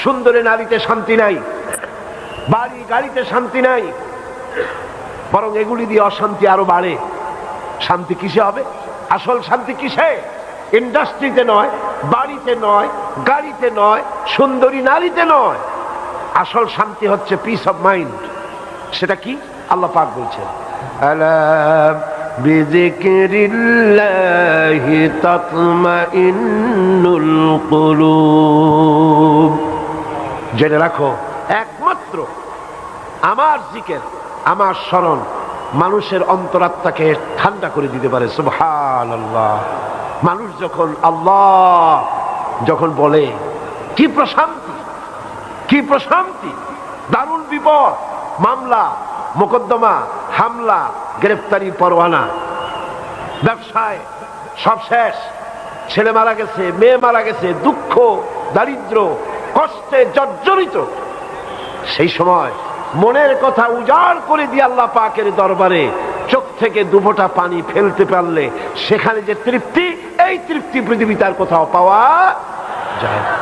সুন্দরী নারীতে শান্তি নাই, বাড়ি গাড়িতে শান্তি নাই, বরং এগুলি দিয়ে অশান্তি আরো বাড়ে। শান্তি কিসে হবে? আসল শান্তি কিসে? ইন্ডাস্ট্রিতে নয়, বাড়িতে নয়, গাড়িতে নয়, সুন্দরী নারীতে নয়। আসল শান্তি হচ্ছে পিস অফ মাইন্ড। সেটা কি? আল্লাহ পাক বলছেন, আলা বিযিকরিল্লাহি তাতমাইন্নুল কুলুব। জেনে রাখো, একমাত্র আমার জিকির, আমার স্মরণ মানুষের অন্তরাত্মাকে ঠান্ডা করে দিতে পারে। সুবহানাল্লাহ। মানুষ যখন আল্লাহ যখন বলে, কি প্রশান্তি, কি প্রশান্তি! দারুণ বিপদ, মামলা মোকদ্দমা, হামলা, গ্রেফতারি পরোয়ানা, ব্যবসায় সব শেষ, ছেলে মারা গেছে, মেয়ে মারা গেছে, দুঃখ দারিদ্র কষ্টে জর্জরিত। সেই সময় মনের কথা উজাড় করে দিয়ে আল্লাহ পাকের দরবারে চোখ থেকে দুফোঁটা পানি ফেলতে পারলে সেখানে যে তৃপ্তি, এই তৃপ্তি পৃথিবীতে আর কোথাও পাওয়া যায় না।